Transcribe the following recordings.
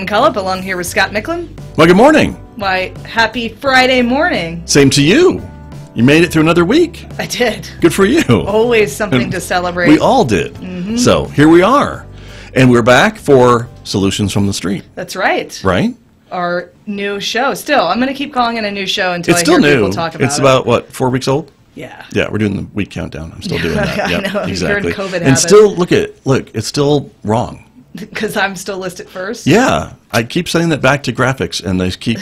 Megan Cullip along here with Scott Michlin. Well, good morning. Why, happy Friday morning. Same to you. You made it through another week. I did. Good for you. Always something to celebrate. We all did. Mm-hmm. So here we are. And we're back for Solutions from the Street. That's right. Right? Our new show. Still, I'm going to keep calling it a new show until It's I still hear new. people talk about it. It's about, what, 4 weeks old? Yeah. Yeah, we're doing the week countdown. I'm still doing that. I Yep, know. exactly. You're in COVID and habit. still, look, it's still wrong. Because I'm still listed first? Yeah. I keep sending that back to graphics, and they keep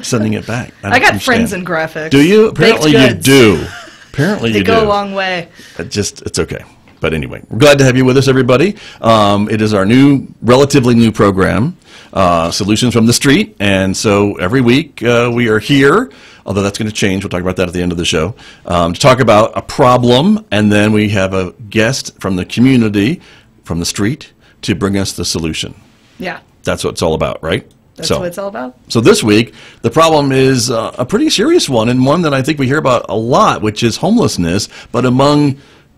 sending it back. I got friends in graphics. Do you? Apparently you do. Apparently you do. They go a long way. It's okay. But anyway, we're glad to have you with us, everybody. It is our relatively new program, Solutions from the Street. And so every week we are here, although that's going to change. We'll talk about that at the end of the show, to talk about a problem. And then we have a guest from the community, from the street, to bring us the solution. Yeah. That's what it's all about, right? That's what it's all about. So this week, the problem is a pretty serious one, and one that I think we hear about a lot, which is homelessness, but among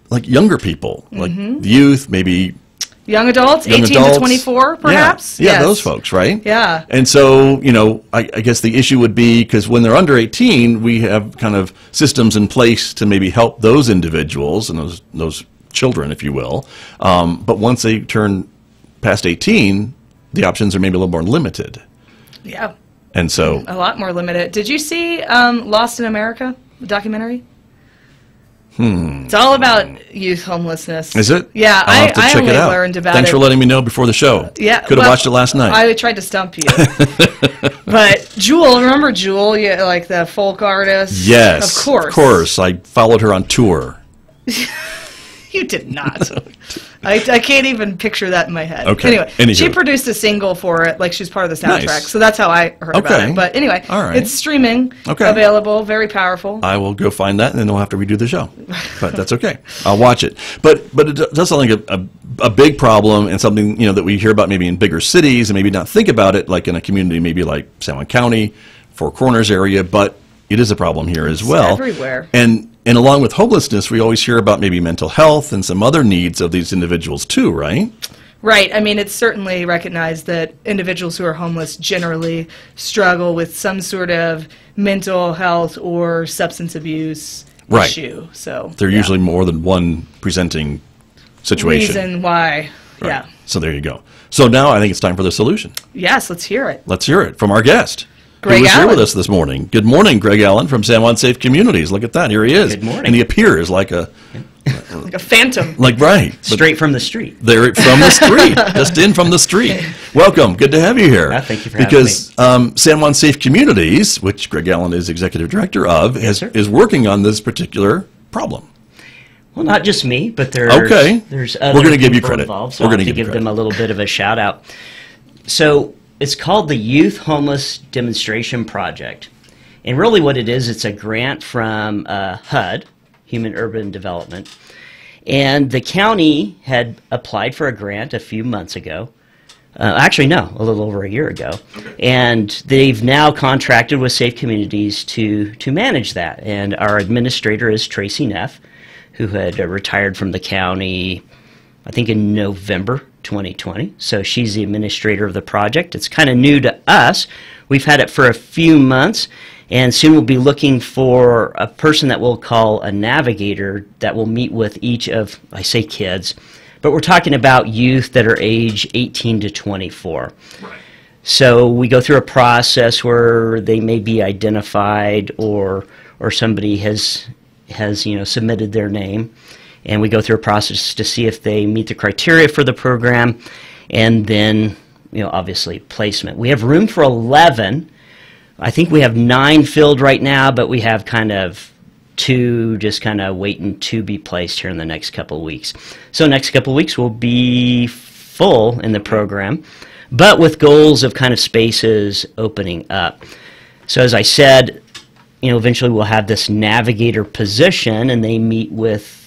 like younger people, like youth, maybe young adults, 18 to 24, perhaps. Yeah, yes. Those folks, right? Yeah. And so, I guess the issue would be because when they're under 18, we have kind of systems in place to maybe help those individuals and those children, if you will. But once they turn past 18, the options are maybe a little more limited. Yeah. And so a lot more limited. Did you see Lost in America, the documentary? It's all about youth homelessness. Is it? Yeah, I'll have to check only it out. Learned about Thanks it. for letting me know before the show. Yeah, could have watched it last night. I tried to stump you. But Jewel, remember Jewel? Yeah, like the folk artist. Yes, of course. Of course, I followed her on tour. You did not. I can't even picture that in my head. Okay. Anyway, she produced a single for it, like she's part of the soundtrack. Nice. So that's how I heard about it. But anyway, all right. It's streaming, available, very powerful. I will go find that, and then we'll have to redo the show. But that's okay. I'll watch it. But it does sound like a big problem and something that we hear about maybe in bigger cities and maybe not think about it like in a community maybe like San Juan County, Four Corners area, but it is a problem here as well. Everywhere. And along with homelessness, we always hear about maybe mental health and some other needs of these individuals too, right? Right. I mean, it's certainly recognized that individuals who are homeless generally struggle with some sort of mental health or substance abuse issue. So they're usually more than one presenting situation. Reason why. Right. Yeah. So there you go. So now I think it's time for the solution. Yes, let's hear it. Let's hear it from our guest. Greg Who was Allen. here with us this morning. Good morning, Greg Allen from San Juan Safe Communities. Look at that. Here he is. Good morning. And he appears like a phantom. Right. Straight from the street. They're from the street. Just in from the street. Welcome. Good to have you here. Thank you for having me. Because San Juan Safe Communities, which Greg Allen is executive director of, is working on this particular problem. Well, not just me, but there's other We're going to give you people credit. involved, so We're I'll going to give them a little bit of a shout out. So it's called the Youth Homeless Demonstration Project. And really what it is, it's a grant from HUD, Human Urban Development. And the county had applied for a grant a few months ago. Actually, no, a little over a year ago. Okay. And they've now contracted with Safe Communities to manage that. And our administrator is Tracy Neff, who had retired from the county, I think in November 2020. So she's the administrator of the project. It's kind of new to us. We've had it for a few months, and soon we'll be looking for a person that we'll call a navigator that will meet with each of, I say kids, but we're talking about youth that are age 18 to 24. Right. So we go through a process where they may be identified or somebody has submitted their name. And we go through a process to see if they meet the criteria for the program, and then, obviously placement. We have room for 11. I think we have 9 filled right now, but we have kind of 2 just kind of waiting to be placed here in the next couple of weeks. So next couple of weeks we'll be full in the program, but with goals of kind of spaces opening up. So as I said, eventually we'll have this navigator position, and they meet with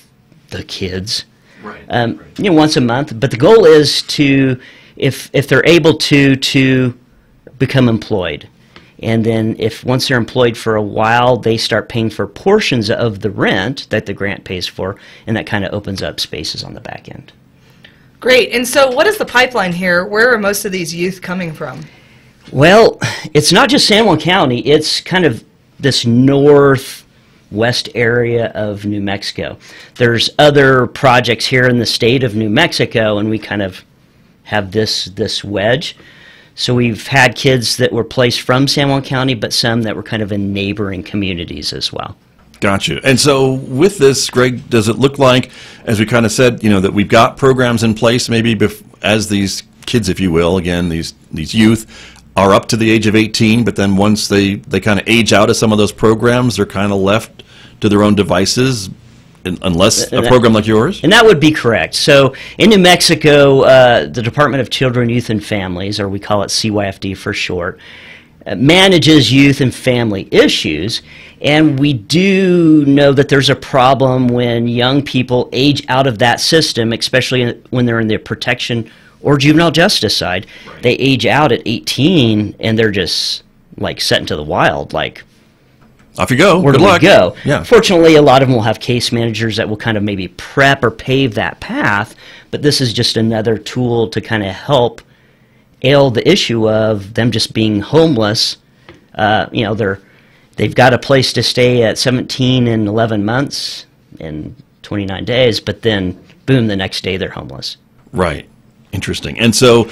the kids, once a month. But the goal is to, if they're able to become employed, and then once they're employed for a while, they start paying for portions of the rent that the grant pays for, and that kind of opens up spaces on the back end. Great. And so what is the pipeline here? Where are most of these youth coming from? Well, it's not just San Juan County. It's kind of this northwest area of New Mexico. There's other projects here in the state of New Mexico, and we kind of have this wedge. So we've had kids that were placed from San Juan County, but some that were kind of in neighboring communities as well. Gotcha. And so with this, Greg, does it look like, as we kind of said, that we've got programs in place maybe as these kids, if you will, again, these youth are up to the age of 18, but then once they kind of age out of some of those programs, they're kind of left to their own devices, unless a program like yours? And that would be correct. So in New Mexico, the Department of Children, Youth, and Families, or we call it CYFD for short, manages youth and family issues, and we do know that there's a problem when young people age out of that system, especially when they're in the protection or juvenile justice side. Right. They age out at 18 and they're just like set into the wild, like off you go. Where do we go? Yeah. Fortunately, a lot of them will have case managers that will kind of maybe prep or pave that path, but this is just another tool to kind of help ail the issue of them just being homeless. They've got a place to stay at 17 and 11 months and 29 days, but then boom, the next day they're homeless. Right. Interesting. And so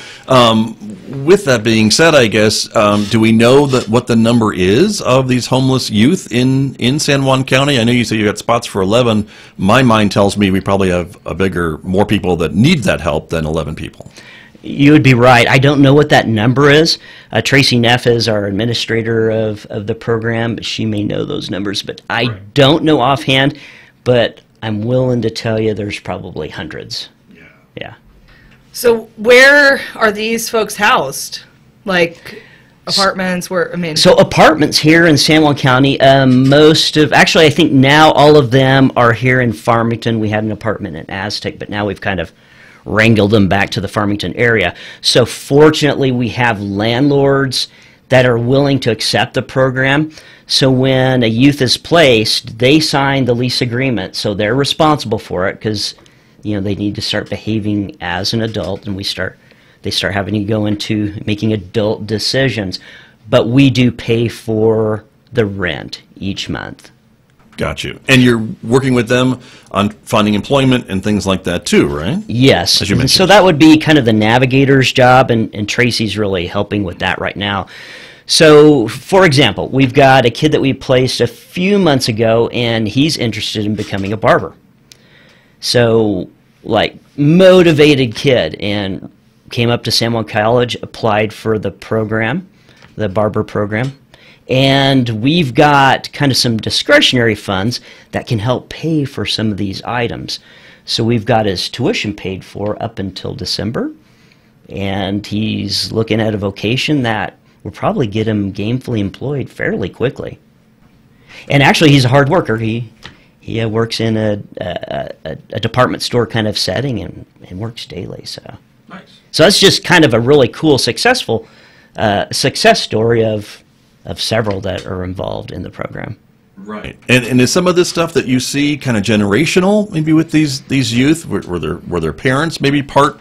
with that being said, I guess, do we know what the number is of these homeless youth in San Juan County? I know you say you got spots for 11. My mind tells me we probably have more people that need that help than 11 people. You would be right. I don't know what that number is. Tracy Neff is our administrator of the program, but she may know those numbers. But I don't know offhand, but I'm willing to tell you there's probably hundreds. Yeah. So where are these folks housed? Like apartments? So apartments here in San Juan County, actually I think now all of them are here in Farmington. We had an apartment in Aztec, but now we've kind of wrangled them back to the Farmington area. So fortunately we have landlords that are willing to accept the program. So when a youth is placed, they sign the lease agreement, so they're responsible for it because they need to start behaving as an adult, and they start having to go into making adult decisions. But we do pay for the rent each month. Got you. And you're working with them on finding employment and things like that too, right? Yes. As you mentioned. So that would be kind of the navigator's job, and Tracy's really helping with that right now. So, for example, we've got a kid that we placed a few months ago, and he's interested in becoming a barber. So, motivated kid, and came up to San Juan College, applied for the program, the barber program, and we've got kind of some discretionary funds that can help pay for some of these items. So we've got his tuition paid for up until December, and he's looking at a vocation that will probably get him gainfully employed fairly quickly. And actually, he's a hard worker. He works in a department store kind of setting and works daily. So, nice. So that's just kind of a really cool, successful success story of several that are involved in the program. Right. And is some of this stuff that you see kind of generational, maybe with these youth? Were their parents maybe part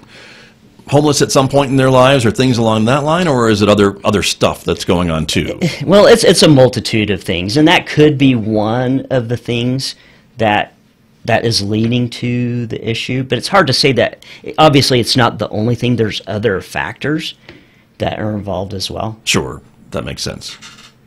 homeless at some point in their lives, or things along that line, or is it other stuff that's going on too? Well, it's a multitude of things, and that could be one of the things that is leading to the issue. But it's hard to say that. Obviously, it's not the only thing. There's other factors that are involved as well. Sure, that makes sense.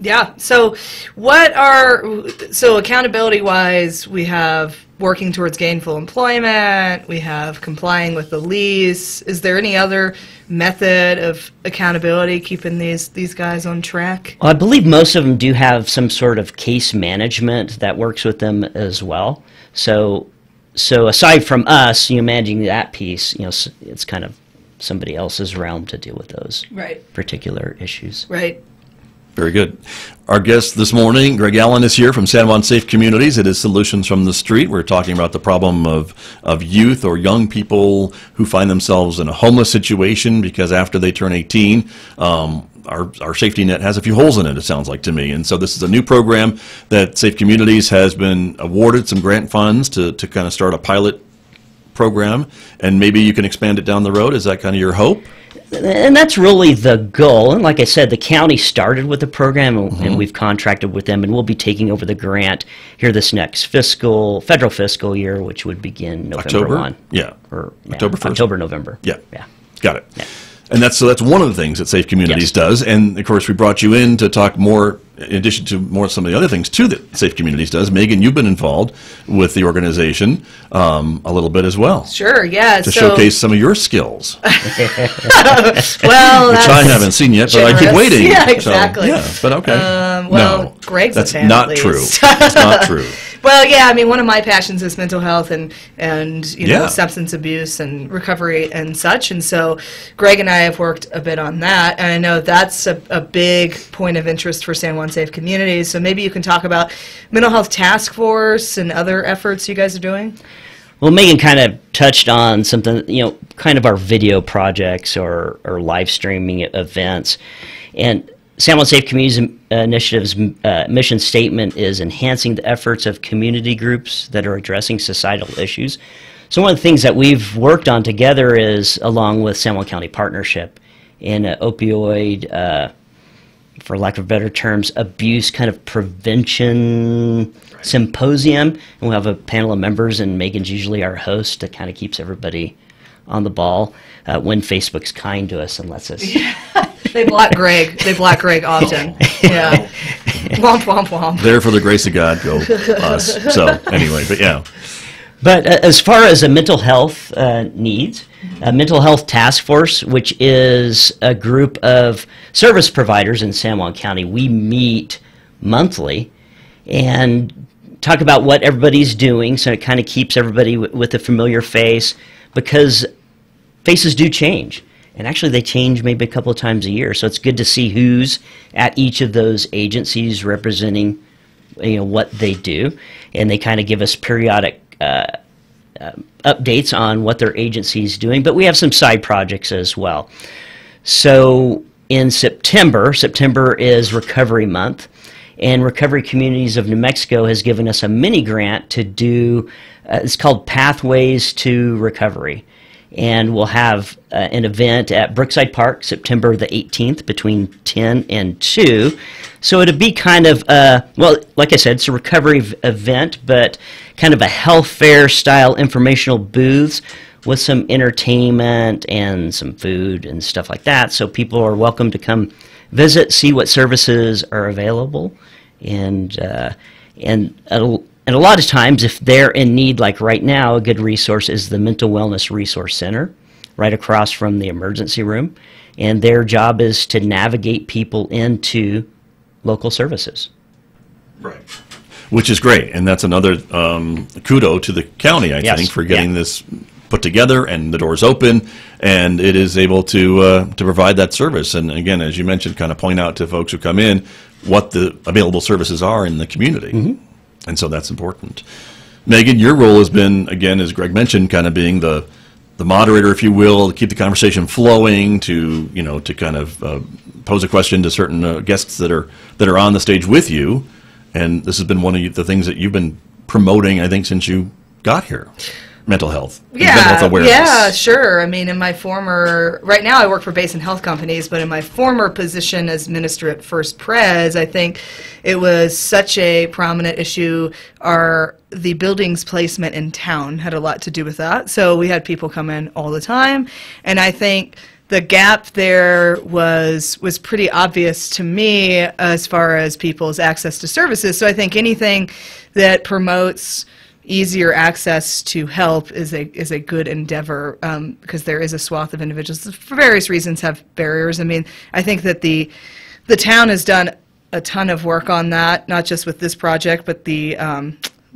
Yeah. So accountability-wise, we have working towards gainful employment, we have complying with the lease. Is there any other method of accountability keeping these guys on track? Well, I believe most of them do have some sort of case management that works with them as well. So aside from us, managing that piece, it's kind of somebody else's realm to deal with those particular issues. Right. Very good. Our guest this morning, Greg Allen, is here from San Juan Safe Communities. It is Solutions from the Street. We're talking about the problem of youth or young people who find themselves in a homeless situation because after they turn 18, our safety net has a few holes in it, it sounds like to me. And so this is a new program that Safe Communities has been awarded some grant funds to kind of start a pilot program, and maybe you can expand it down the road. Is that kind of your hope? And that's really the goal. And like I said, the county started with the program, and we've contracted with them, and we'll be taking over the grant here this next federal fiscal year, which would begin November 1. Yeah. Or, October 1st. October, November. Yeah. Yeah. Got it. Yeah. And that's one of the things that Safe Communities does. And, of course, we brought you in to talk more, in addition to some of the other things, too, that Safe Communities does. Megan, you've been involved with the organization a little bit as well. Sure, yeah. To showcase some of your skills. Well, which I haven't seen yet, but I keep waiting. Yeah, exactly. So, yeah, but okay. Well, no, Greg's that's a fan, not at true. least. That's not true. Well, yeah, I mean, one of my passions is mental health and you know, Yeah. substance abuse and recovery and such. And so Greg and I have worked a bit on that. And I know that's a big point of interest for San Juan Safe Communities. So maybe you can talk about mental health task force and other efforts you guys are doing. Well, Megan kind of touched on something, you know, kind of our video projects or live streaming events. And San Juan Safe Communities Initiative's mission statement is enhancing the efforts of community groups that are addressing societal issues. So one of the things that we've worked on together is, along with San Juan County Partnership, in an opioid, for lack of better terms, abuse kind of prevention symposium. And we'll have a panel of members, and Megan's usually our host that kind of keeps everybody on the ball when Facebook's kind to us and lets us. They block Greg. They block Greg often. Yeah. Womp, womp, womp. There for the grace of God, go us. So anyway, but yeah. But as far as a mental health needs, a mental health task force, which is a group of service providers in San Juan County, we meet monthly and talk about what everybody's doing, so it kind of keeps everybody with a familiar face, because faces do change. And actually, they change maybe a couple of times a year. So it's good to see who's at each of those agencies representing, you know, what they do, and they kind of give us periodic updates on what their agency's doing. But we have some side projects as well. So in September is Recovery Month, and Recovery Communities of New Mexico has given us a mini grant to do. It's called Pathways to Recovery. And we'll have an event at Brookside Park, September the 18th, between 10 and 2. So it'll be kind of, well, like I said, it's a recovery event, but kind of a health fair style informational booths with some entertainment and some food and stuff like that. So people are welcome to come visit, see what services are available, and a lot of times, if they're in need, like right now, a good resource is the Mental Wellness Resource Center, right across from the emergency room. And their job is to navigate people into local services. Right. Which is great. And that's another kudo to the county, I think, for getting this put together and the doors open, and it is able to provide that service. And again, as you mentioned, kind of point out to folks who come in what the available services are in the community. Mm-hmm. And so that's important. Megan, your role has been, again, as Greg mentioned, kind of being the moderator, if you will, to keep the conversation flowing, to kind of pose a question to certain guests that are on the stage with you. And this has been one of the things that you've been promoting, I think, since you got here. Mental health. Mental health awareness. Yeah, sure. I mean, right now I work for Basin Health Companies, but in my former position as minister at First Pres, I think it was such a prominent issue. The building's placement in town had a lot to do with that. So we had people come in all the time, and I think the gap there was pretty obvious to me as far as people's access to services. So I think anything that promotes easier access to help is a good endeavor, because there is a swath of individuals that for various reasons have barriers. I mean, I think that the town has done a ton of work on that, not just with this project, but the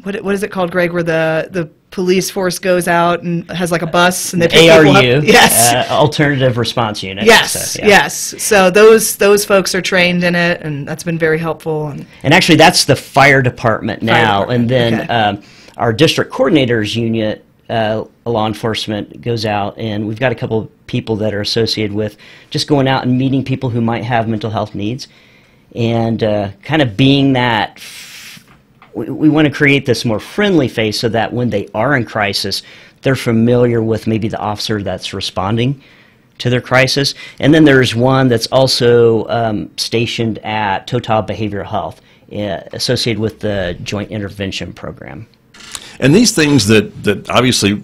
what is it called, Greg, where the police force goes out and has like a bus and they pick people up? Yes. Alternative Response Unit. Yes, yes. So those folks are trained in it, and that's been very helpful. And actually, that's the fire department now, and then our district coordinators unit, law enforcement, goes out, and we've got a couple of people that are associated with just going out and meeting people who might have mental health needs, and kind of being that. We want to create this more friendly face so that when they are in crisis, they're familiar with maybe the officer that's responding to their crisis. And then there's one that's also stationed at Total Behavioral Health, associated with the Joint Intervention Program. And these things that obviously,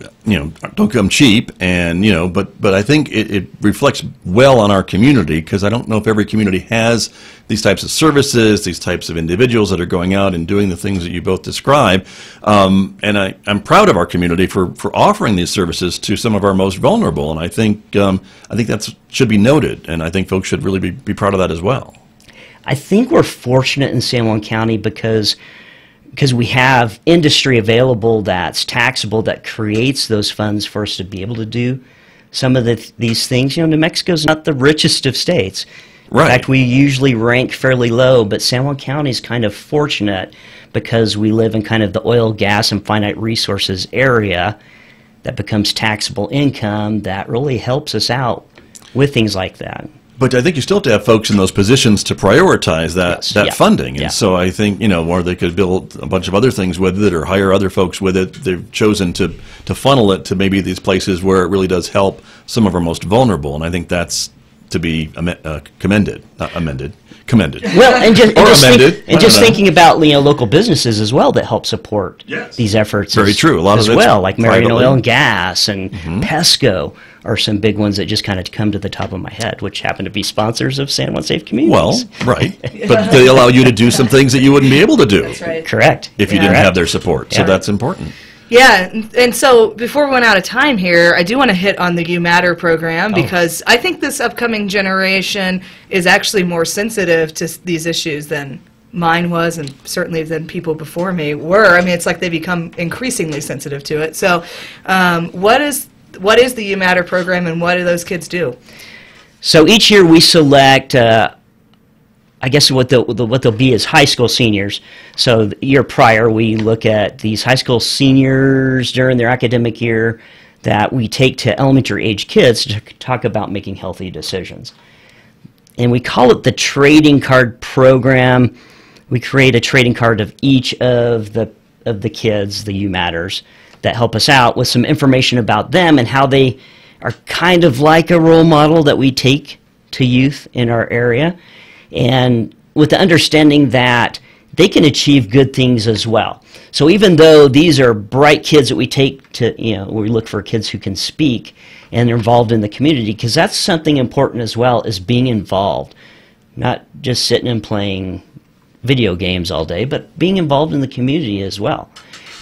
don't come cheap, and, but I think it reflects well on our community, because I don't know if every community has these types of services, these types of individuals that are going out and doing the things that you both describe. And I'm proud of our community for offering these services to some of our most vulnerable, and I think that should be noted, and I think folks should really be proud of that as well. I think we're fortunate in San Juan County because we have industry available that's taxable, that creates those funds for us to be able to do some of these things. New Mexico's not the richest of states. Right. In fact, we usually rank fairly low, but San Juan County is kind of fortunate because we live in kind of the oil, gas, and finite resources area that becomes taxable income that really helps us out with things like that. But I think you still have to have folks in those positions to prioritize that funding. And so I think, or they could build a bunch of other things with it or hire other folks with it. They've chosen to funnel it to maybe these places where it really does help some of our most vulnerable. And I think that's to be commended, not amended, commended. Well, and just amended. Thinking about local businesses as well that help support these efforts. Very true. A lot as of well, like Marion Oil and Gas and Mm-hmm. Pesco are some big ones that just kind of come to the top of my head, which happen to be sponsors of San Juan Safe Communities. Well, right. But they allow you to do some things that you wouldn't be able to do. That's right. Correct. If you didn't have their support. So that's important. Yeah, and so before we run out of time here, I do want to hit on the You Matter program, because I think this upcoming generation is actually more sensitive to these issues than mine was, and certainly than people before me were. I mean, it's like they become increasingly sensitive to it. So what is the You Matter program, and what do those kids do? So each year we select I guess what they'll be is high school seniors. So the year prior, we look at these high school seniors during their academic year that we take to elementary age kids to talk about making healthy decisions. And we call it the trading card program. We create a trading card of each of the kids, the You Matters, that help us out with some information about them and how they are kind of like a role model that we take to youth in our area, and with the understanding that they can achieve good things as well. So even though these are bright kids that we take to, we look for kids who can speak and they're involved in the community, because that's something important as well, is being involved. Not just sitting and playing video games all day, but being involved in the community as well.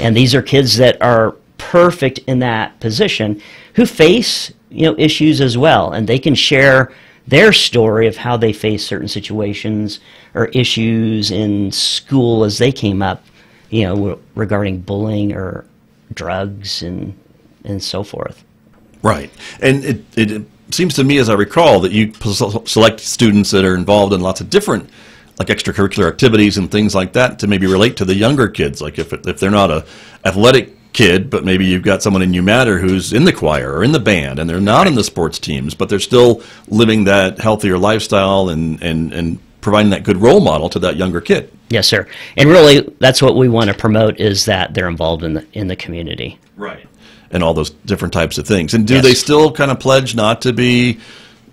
And these are kids that are perfect in that position who face, issues as well, and they can share their story of how they face certain situations or issues in school as they came up, regarding bullying or drugs and so forth. Right. And it seems to me, as I recall, that you select students that are involved in lots of different, like extracurricular activities and things like that, to maybe relate to the younger kids. Like if they're not a athletic kid, but maybe you've got someone in You Matter who's in the choir or in the band, and they're not in the sports teams, but they're still living that healthier lifestyle and providing that good role model to that younger kid. Yes, sir. And really, that's what we want to promote, is that they're involved in the community. Right. And all those different types of things. And do they still kind of pledge not to be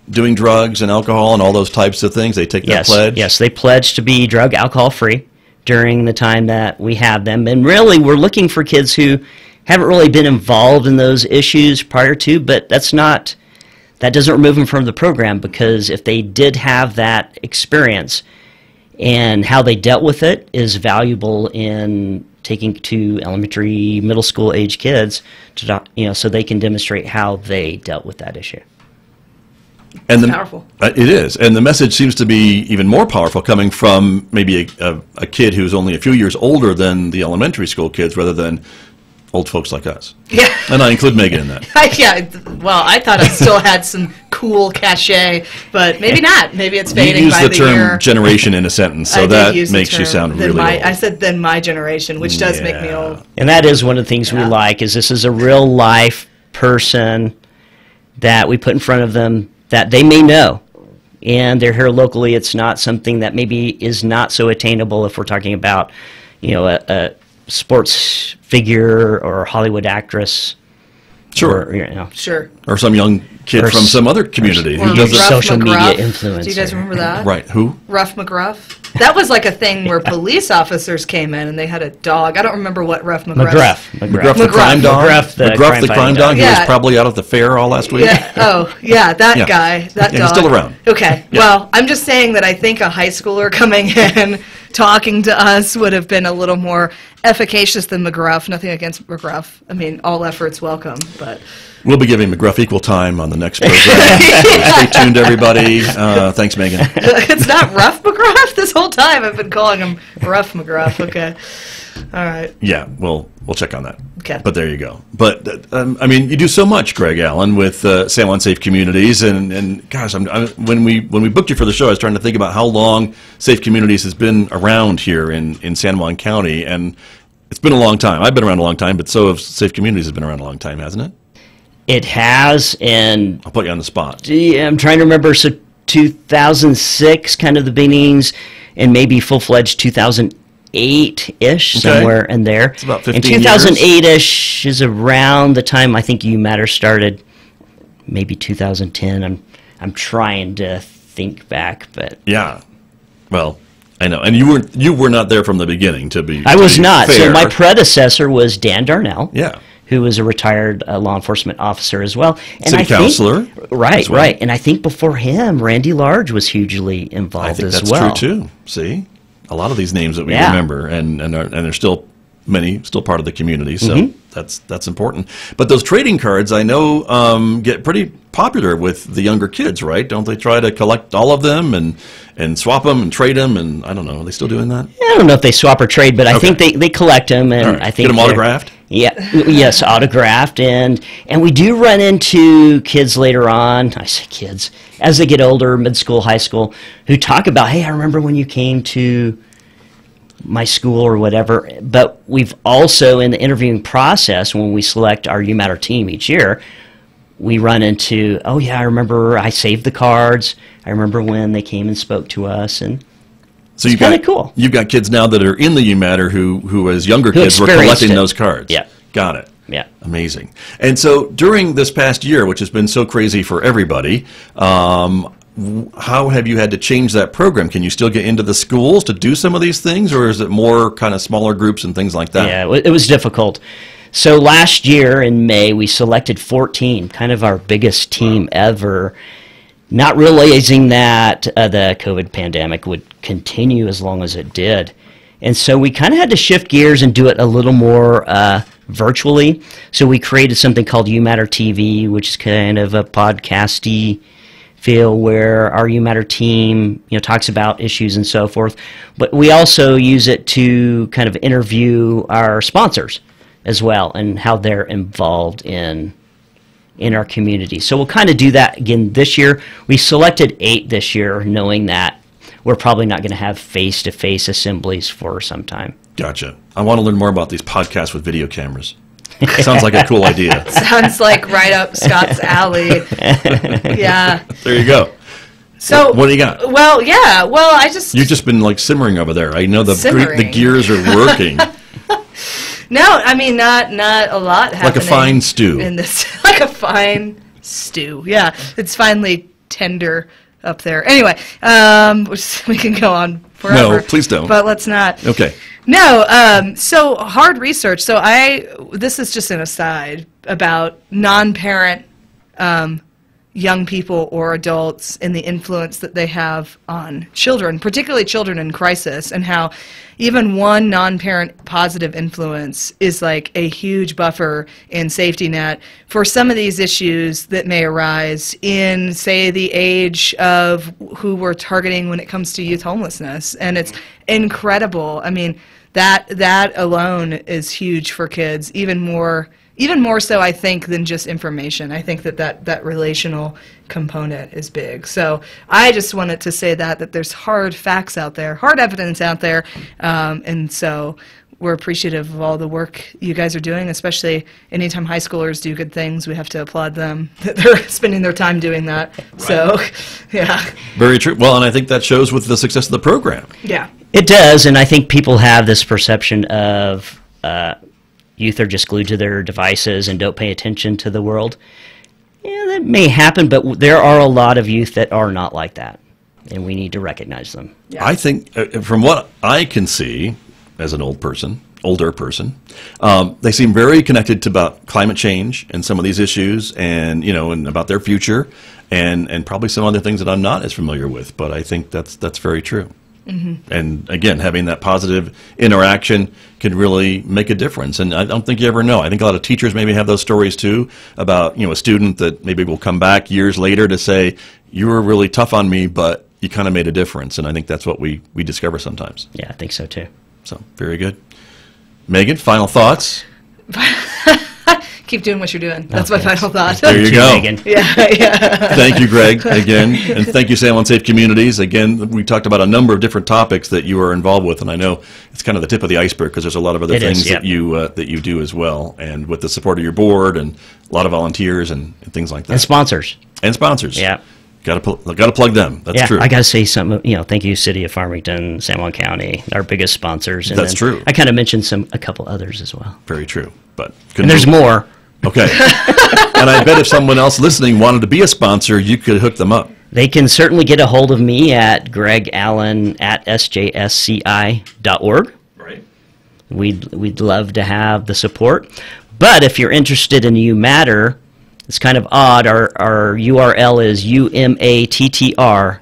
doing drugs and alcohol and all those types of things? They take that pledge? Yes, they pledge to be drug, alcohol-free during the time that we have them. And really, we're looking for kids who haven't really been involved in those issues prior to, but that doesn't remove them from the program, because if they did have that experience and how they dealt with it is valuable in taking to elementary, middle school age kids to so they can demonstrate how they dealt with that issue. And powerful. It is. And the message seems to be even more powerful coming from maybe a kid who's only a few years older than the elementary school kids, rather than old folks like us. Yeah. And I include Megan in that. Yeah. Well, I thought I still had some cool cachet, but maybe not. Maybe it's fading by the year. You used the term generation in a sentence, so that makes you sound really old. I said then my generation, which does make me old. And that is one of the things we like, is this is a real life person that we put in front of them that they may know. And they're here locally. It's not something that maybe is not so attainable if we're talking about, a sports figure or Hollywood actress. Sure. Or, you know, Sure. Or some young kid Or from some other community Or who does Ruff it. social media McGruff. influencer. Do you guys remember that? Right. Who? Ruff McGruff. That was like a thing where police officers came in and they had a dog. I don't remember what Ruff McGruff. McGruff the crime dog. McGruff the McGruff the crime dog. He Yeah. was probably out at the fair all last week. Yeah. Oh, yeah. That Yeah. guy. That Yeah, dog. he's still around. Okay. Yeah. Well, I'm just saying that I think a high schooler coming in talking to us would have been a little more efficacious than McGruff. Nothing against McGruff. I mean, all efforts welcome, but. We'll be giving McGruff equal time on the next program. So stay tuned, everybody. Thanks, Megan. It's not Ruff McGruff this whole time. I've been calling him Ruff McGruff. Okay. All right. Yeah, we'll check on that. Okay. But there you go. But I mean, you do so much, Greg Allen, with San Juan Safe Communities, and gosh, when we booked you for the show, I was trying to think about how long Safe Communities has been around here in San Juan County, and it's been a long time. I've been around a long time, but so have Safe Communities has been around a long time, hasn't it? It has, and I'll put you on the spot. I'm trying to remember. So 2006, kind of the beginnings, and maybe full-fledged 2008-ish, somewhere in there. It's about 15 and years. 2008-ish is around the time I think You Matter started. Maybe 2010. I'm trying to think back, but Yeah. Well, I know, and you were not there from the beginning. I was not. fair. So my predecessor was Dan Darnell. Yeah. Who was a retired law enforcement officer as well. And City councilor. Right, as well. right. And I think before him, Randy Large was hugely involved I think as that's well. true too. See, a lot of these names that we Yeah. remember, and there's still many still part of the community. So Mm-hmm. that's important. But those trading cards, I know, get pretty popular with the younger kids, right? Don't they try to collect all of them and swap them and trade them? And I don't know, are they still doing that? I don't know if they swap or trade, but I think they collect them, and All right. I think Get them they're- autographed? Yeah, yes, autographed, and we do run into kids later on. I say kids as they get older, mid school, high school, who talk about, hey, I remember when you came to my school or whatever. But we've also, in the interviewing process, when we select our You Matter team each year, we run into, oh yeah, I remember I saved the cards. I remember when they came and spoke to us, and So It's kinda cool. You've got kids now that are in the You Matter who as younger Who kids were experienced collecting it. those cards. Yeah. Got it. yeah. Amazing. And so during this past year, which has been so crazy for everybody, how have you had to change that program? Can you still get into the schools to do some of these things, or is it more kind of smaller groups and things like that? Yeah, it was difficult. So last year in May, we selected 14, kind of our biggest team ever, not realizing that the COVID pandemic would continue as long as it did. And so we kind of had to shift gears and do it a little more virtually. So we created something called You Matter TV, which is kind of a podcasty feel where our You Matter team, talks about issues and so forth. But we also use it to kind of interview our sponsors as well and how they're involved in our community. So we'll kind of do that again this year. We selected 8 this year, knowing that we're probably not going to have face-to-face assemblies for some time. Gotcha. I want to learn more about these podcasts with video cameras. Sounds like a cool idea. Sounds like right up Scott's alley. Yeah. There you go. So What do you got? Well, yeah. Well, I just You've just been like simmering over there. I know the Simmering. gears are working. no. I mean, not a lot happening. Like a fine stew. In this, like a fine stew. Yeah, it's finally tender up there. Anyway, we can go on forever. No, please don't. But let's not. Okay. No, so hard research. So this is just an aside about non-parent young people or adults and the influence that they have on children, particularly children in crisis, and how even one non-parent positive influence is like a huge buffer and safety net for some of these issues that may arise in, say, the age of who we're targeting when it comes to youth homelessness. And it's incredible. I mean, that alone is huge for kids, even more so, I think, than just information. I think that relational component is big. So I just wanted to say that there's hard facts out there, hard evidence out there, and so we're appreciative of all the work you guys are doing, especially anytime high schoolers do good things, we have to applaud them that they're spending their time doing that. Right. So, yeah. Very true. Well, and I think that shows with the success of the program. Yeah. It does, and I think people have this perception of youth are just glued to their devices and don't pay attention to the world. Yeah, that may happen, but there are a lot of youth that are not like that, and we need to recognize them. Yeah. I think, from what I can see as an older person, they seem very connected to about climate change and some of these issues, and and about their future, and probably some other things that I'm not as familiar with. But I think that's very true. Mm-hmm. And again, having that positive interaction can really make a difference. And I don't think you ever know. I think a lot of teachers maybe have those stories too about a student that maybe will come back years later to say, you were really tough on me, but you kind of made a difference. And I think that's what we discover sometimes. Yeah, I think so too. So very good. Megan, final thoughts? Keep doing what you're doing. That's my final thought. There you go. Megan. Yeah. Thank you, Greg, again. And thank you, San Juan Safe Communities. Again, we talked about a number of different topics that you are involved with, and I know it's kind of the tip of the iceberg because there's a lot of other things that you do as well, and with the support of your board and a lot of volunteers and things like that. And sponsors. And sponsors. Yeah. Got to plug them. That's true. I got to say something. Thank you, City of Farmington, San Juan County, our biggest sponsors. And That's true. I kind of mentioned a couple others as well. Very true. But and there's more. Okay. And I bet if someone else listening wanted to be a sponsor, you could hook them up. They can certainly get a hold of me at gregallen@sjsci.org. Right. We'd love to have the support. But if you're interested in You Matter, it's kind of odd. Our URL is umattr.com.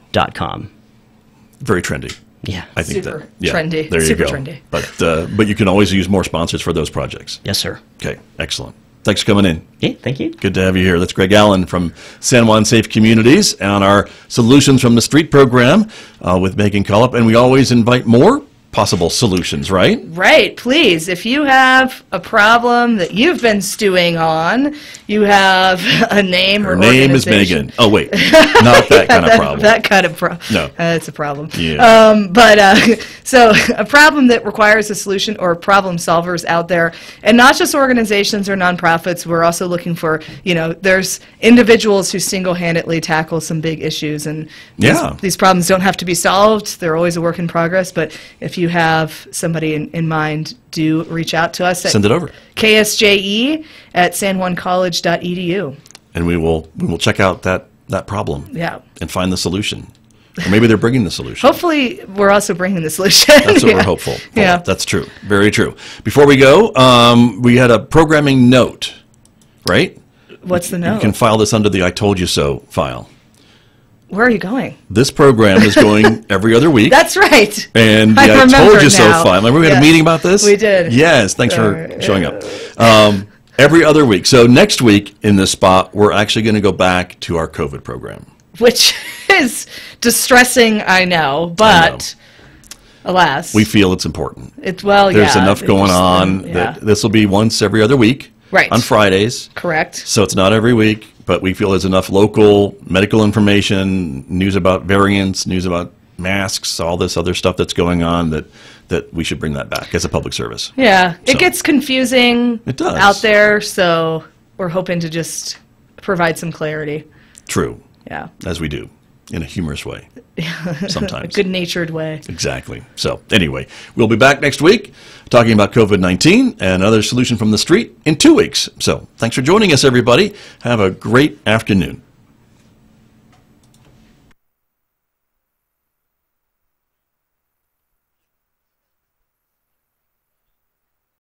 Very trendy. Yeah. I think Super that. trendy. There you Super go. trendy. But you can always use more sponsors for those projects. Yes, sir. Okay. Excellent. Thanks for coming in. Okay, thank you. Good to have you here. That's Greg Allen from San Juan Safe Communities on our Solutions from the Street program with Megan Cullip. And we always invite more possible solutions, right? Right, please. If you have a problem that you've been stewing on, you have a name Her or name is organization. Megan. Oh, wait. Not that kind of problem. That kind of problem. No. It's a problem. Yeah. So a problem that requires a solution or problem solvers out there, and not just organizations or nonprofits. We're also looking for, there's individuals who single-handedly tackle some big issues, and these problems don't have to be solved. They're always a work in progress, but if you have somebody in mind, do reach out to us. Send it over. KSJE at sanjuancollege.edu. And we will check out that problem. Yeah. And find the solution. Or maybe they're bringing the solution. Hopefully, we're also bringing the solution. That's what we're hopeful. Yeah. That's true. Very true. Before we go, we had a programming note, right? What's the note? You can file this under the I Told You So file. Where are you going? This program is going every other week. That's right. And the I I remember Told You So now. file. Remember we had a meeting about this? We did. Yes. Thanks for showing up. Every other week. So next week in this spot, we're actually going to go back to our COVID program. Which is distressing, I know, but alas. We feel it's important. There's There's enough going on that this will be once every other week. Right. On Fridays. Correct. So it's not every week, but we feel there's enough local medical information, news about variants, news about masks, all this other stuff that's going on that we should bring that back as a public service. Yeah. It So. gets confusing It does. out there, so we're hoping to just provide some clarity. True. Yeah. As we do, in a humorous way, sometimes. A good-natured way. Exactly. So anyway, we'll be back next week talking about COVID-19 and another solution from the street in 2 weeks. So thanks for joining us, everybody. Have a great afternoon.